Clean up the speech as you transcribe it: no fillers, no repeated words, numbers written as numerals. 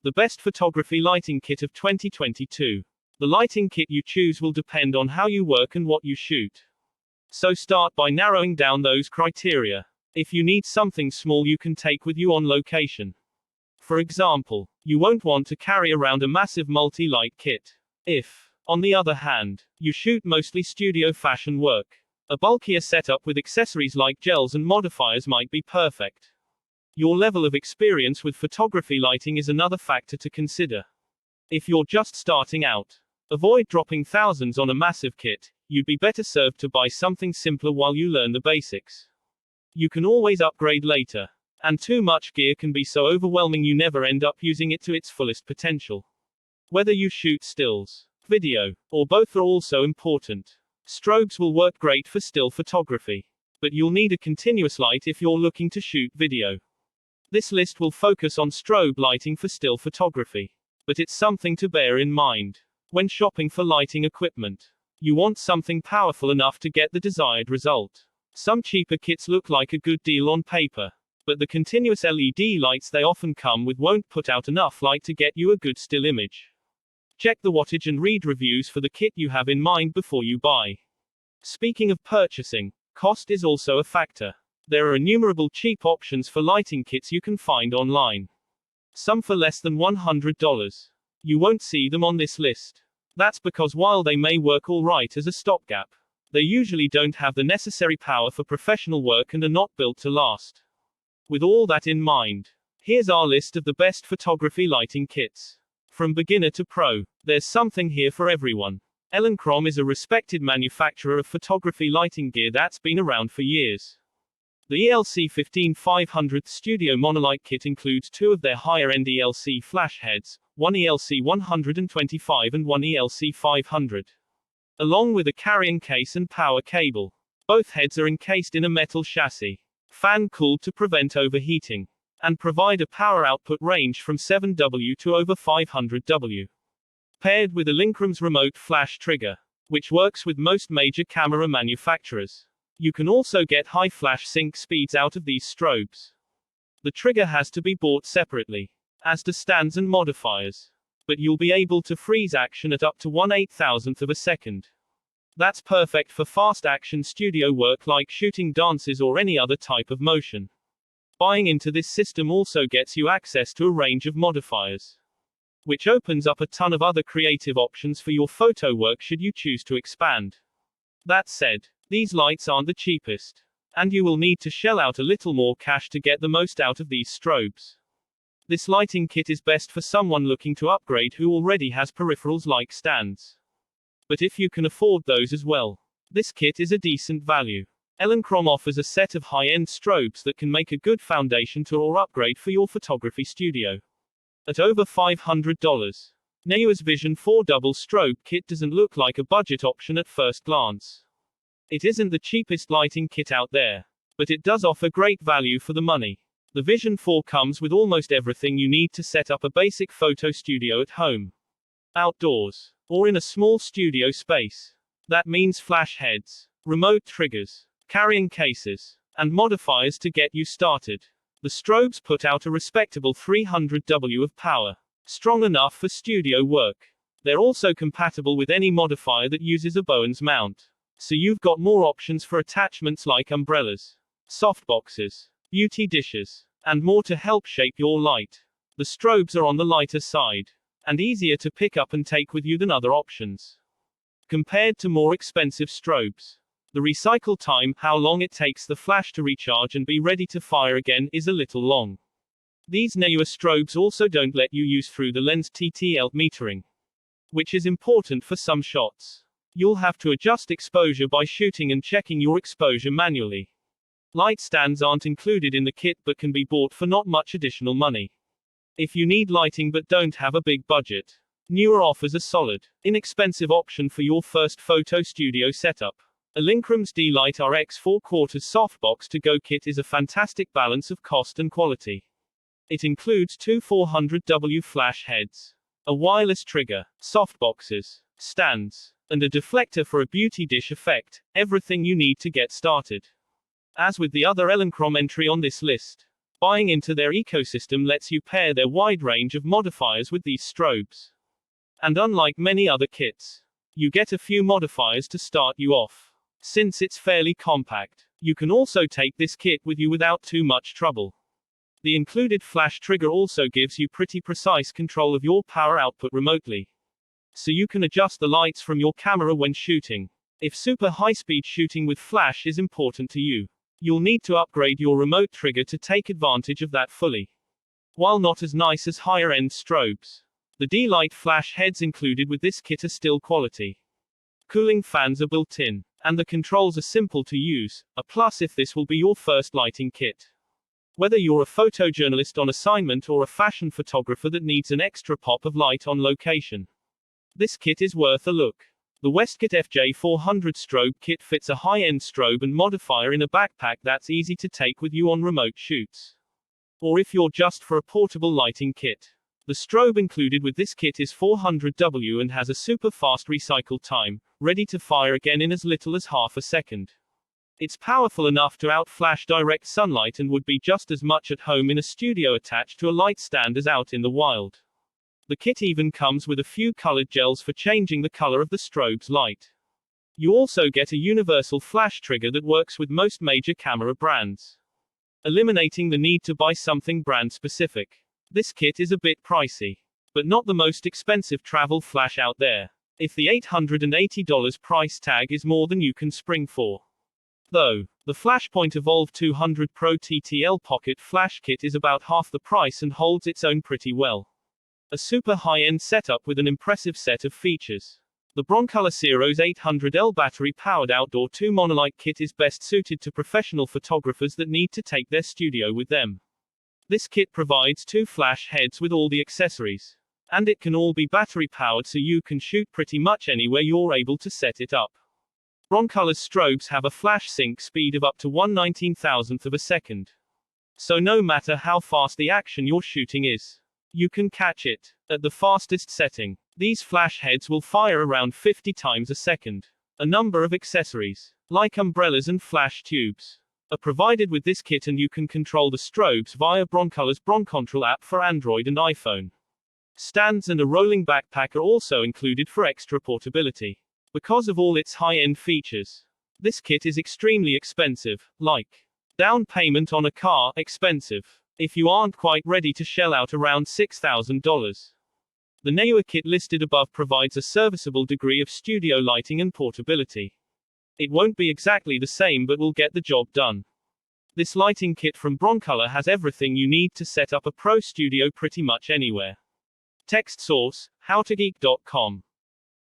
The best photography lighting kit of 2022. The lighting kit you choose will depend on how you work and what you shoot. So start by narrowing down those criteria. If you need something small you can take with you on location. For example, you won't want to carry around a massive multi-light kit. If, on the other hand, you shoot mostly studio fashion work, a bulkier setup with accessories like gels and modifiers might be perfect. Your level of experience with photography lighting is another factor to consider. If you're just starting out, avoid dropping thousands on a massive kit. You'd be better served to buy something simpler while you learn the basics. You can always upgrade later. And too much gear can be so overwhelming you never end up using it to its fullest potential. Whether you shoot stills, video, or both are also important. Strobes will work great for still photography. But you'll need a continuous light if you're looking to shoot video. This list will focus on strobe lighting for still photography. But it's something to bear in mind when shopping for lighting equipment. You want something powerful enough to get the desired result. Some cheaper kits look like a good deal on paper, but the continuous LED lights they often come with won't put out enough light to get you a good still image. Check the wattage and read reviews for the kit you have in mind before you buy. Speaking of purchasing, cost is also a factor. There are innumerable cheap options for lighting kits you can find online. Some for less than $100. You won't see them on this list. That's because while they may work alright as a stopgap, they usually don't have the necessary power for professional work and are not built to last. With all that in mind, here's our list of the best photography lighting kits. From beginner to pro, there's something here for everyone. Elinchrom is a respected manufacturer of photography lighting gear that's been around for years. The ELC15500 Studio Monolight Kit includes two of their higher-end ELC flash heads, one ELC125 and one ELC500. Along with a carrying case and power cable. Both heads are encased in a metal chassis, fan-cooled to prevent overheating, and provide a power output range from 7W to over 500W. Paired with Elinchrom's remote flash trigger, which works with most major camera manufacturers. You can also get high flash sync speeds out of these strobes. The trigger has to be bought separately, as do stands and modifiers. But you'll be able to freeze action at up to 1/8000th of a second. That's perfect for fast action studio work like shooting dances or any other type of motion. Buying into this system also gets you access to a range of modifiers, which opens up a ton of other creative options for your photo work should you choose to expand. That said, these lights aren't the cheapest, and you will need to shell out a little more cash to get the most out of these strobes. This lighting kit is best for someone looking to upgrade who already has peripherals like stands. But if you can afford those as well, this kit is a decent value. Elinchrom offers a set of high-end strobes that can make a good foundation to or upgrade for your photography studio. At over $500, Neuer's Vision 4 Double Strobe Kit doesn't look like a budget option at first glance. It isn't the cheapest lighting kit out there, but it does offer great value for the money. The Vision 4 comes with almost everything you need to set up a basic photo studio at home, outdoors, or in a small studio space. That means flash heads, remote triggers, carrying cases, and modifiers to get you started. The strobes put out a respectable 300W of power, strong enough for studio work. They're also compatible with any modifier that uses a Bowens mount. So you've got more options for attachments like umbrellas, softboxes, beauty dishes, and more to help shape your light. The strobes are on the lighter side, and easier to pick up and take with you than other options. Compared to more expensive strobes, the recycle time, how long it takes the flash to recharge and be ready to fire again, is a little long. These Neuer strobes also don't let you use through the lens TTL metering, which is important for some shots. You'll have to adjust exposure by shooting and checking your exposure manually. Light stands aren't included in the kit but can be bought for not much additional money. If you need lighting but don't have a big budget, Neuer offers a solid, inexpensive option for your first photo studio setup. Elinchrom's D-Light RX 4/4 softbox to-go kit is a fantastic balance of cost and quality. It includes two 400W flash heads, a wireless trigger, softboxes, stands, and a deflector for a beauty dish effect, everything you need to get started. As with the other Elinchrom entry on this list, Buying into their ecosystem lets you pair their wide range of modifiers with these strobes. And unlike many other kits, you get a few modifiers to start you off. Since it's fairly compact, you can also take this kit with you without too much trouble. The included flash trigger also gives you pretty precise control of your power output remotely. So you can adjust the lights from your camera when shooting. If super high-speed shooting with flash is important to you, you'll need to upgrade your remote trigger to take advantage of that fully. While not as nice as higher-end strobes, the D-Light flash heads included with this kit are still quality. Cooling fans are built in, and the controls are simple to use, a plus if this will be your first lighting kit. Whether you're a photojournalist on assignment or a fashion photographer that needs an extra pop of light on location, this kit is worth a look. The Weskit Fj 400 Strobe Kit fits a high-end strobe and modifier in a backpack that's easy to take with you on remote shoots. Or if you're just for a portable lighting kit. The strobe included with this kit is 400W and has a super fast recycle time, ready to fire again in as little as half a second. It's powerful enough to outflash direct sunlight and would be just as much at home in a studio attached to a light stand as out in the wild. The kit even comes with a few colored gels for changing the color of the strobe's light. You also get a universal flash trigger that works with most major camera brands, eliminating the need to buy something brand specific. This kit is a bit pricey, but not the most expensive travel flash out there. If the $880 price tag is more than you can spring for. Though, the Flashpoint Evolv 200 Pro TTL Pocket Flash Kit is about half the price and holds its own pretty well. A super high-end setup with an impressive set of features. The Broncolor Siro's 800L battery-powered Outdoor 2 Monolight Kit is best suited to professional photographers that need to take their studio with them. This kit provides 2 flash heads with all the accessories. And it can all be battery-powered so you can shoot pretty much anywhere you're able to set it up. Broncolor's strobes have a flash sync speed of up to 1/19,000th of a second. So no matter how fast the action you're shooting is, you can catch it at the fastest setting. These flash heads will fire around 50 times a second. A number of accessories, like umbrellas and flash tubes, are provided with this kit, and you can control the strobes via Broncolor's Broncontrol app for Android and iPhone. Stands and a rolling backpack are also included for extra portability. Because of all its high-end features, this kit is extremely expensive, like down payment on a car, expensive, if you aren't quite ready to shell out around $6,000. The newer kit listed above provides a serviceable degree of studio lighting and portability. It won't be exactly the same but will get the job done. This lighting kit from Broncolor has everything you need to set up a pro studio pretty much anywhere. Text source, howtogeek.com.